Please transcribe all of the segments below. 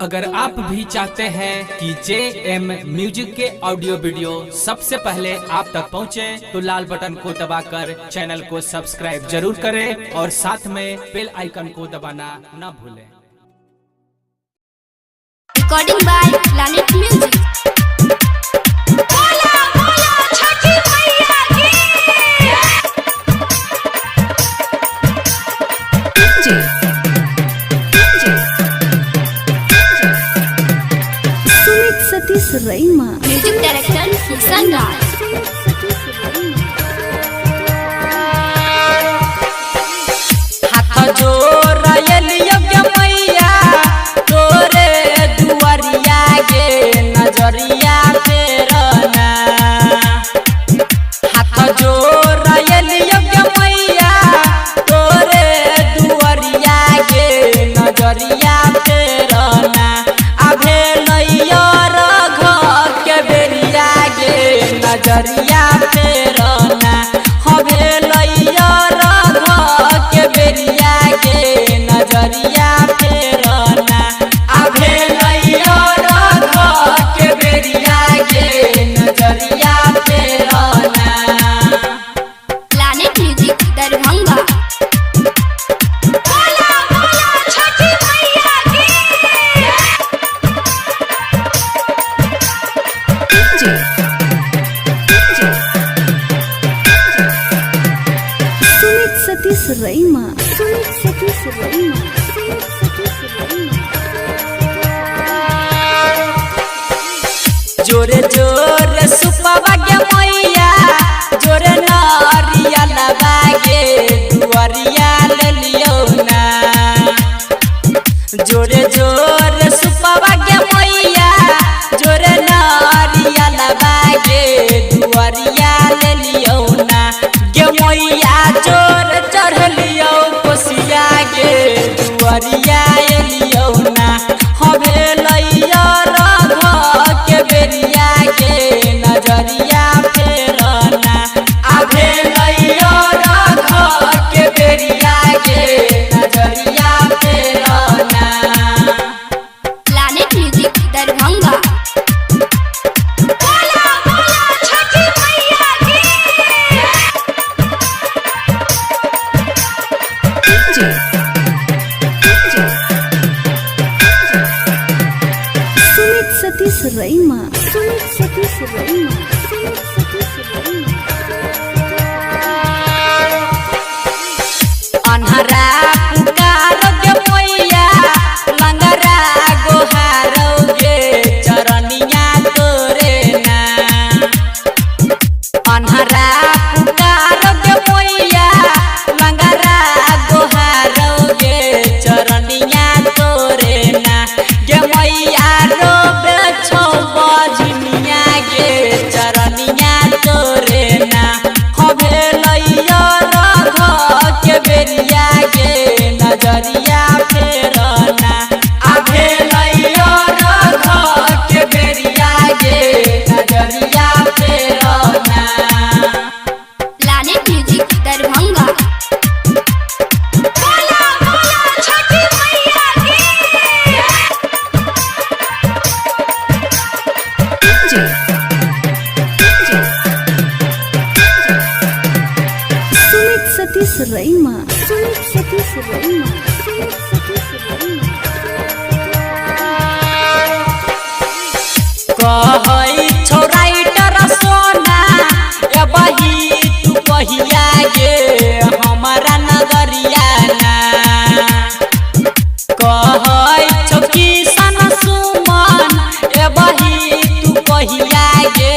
अगर आप भी चाहते हैं कि JM म्यूजिक के ऑडियो वीडियो सबसे पहले आप तक पहुंचे, तो लाल बटन को दबाकर चैनल को सब्सक्राइब जरूर करें और साथ में बेल आइकन को दबाना न भूलें। Recording by planet music. Satish Raima music director Kishan Raj. हाथ जोड़लियो के मैया तोरे दुआरिया गे नजरिया फेरना। हाथ जोड़लियो के मैया तोरे दुआरिया गे नजरिया फेरना। अभे लइयो रघ के बेरिया गे नजरिया फेरना। हवे लइयो रघ के बेरिया गे नजरिया फेरना। अभे लइयो रघ के बेरिया गे नजरिया फेरना। Planet music Darbhanga. सतीश रईमा जोरे जोरे सुपवा के मैया जोरे नारिया लबागे दुआरिया ले लियो ना। जोरे जोरे सुपवा के मैया जोरे नारिया लबागे दुआरिया ले लियो ना। गे मैया जोर चढ़ लियो कोसिया गे दुआरिया लियो ना। हवे लइयो रघ के बेरिया गे नजरिया फेरना। अभे लइयो रघ के बेरिया गे नजरिया फेरना। Planet music Darbhanga. सतीश रईमा अन्हरा पुकारो गे मैया लंगरा गोहारो गे चरनिया तोरे ना। अन्हरा पुकारो गे मैया लंगरा गोहारो गे चरनिया तोरे ना। गे मैया रोबे छौ बजनिया गे चरनिया तोरे ना। हवे लइयो रघ के बेरिया गे नजरिया फेरना। अभे लइयो रघ के बेरिया गे नजरिया फेरना। Planet music Darbhanga. सतीश रईमा कहई छौ राइटर सोना एबही तू कहिया गे हमारा नगरिया ना। कहई छौ किशन सुमन एबही तू कहिया गे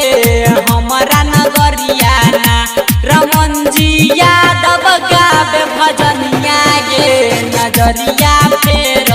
हमारा नगरिया ना। रमन जी यादव गावे भजनिया गे नजरिया फेर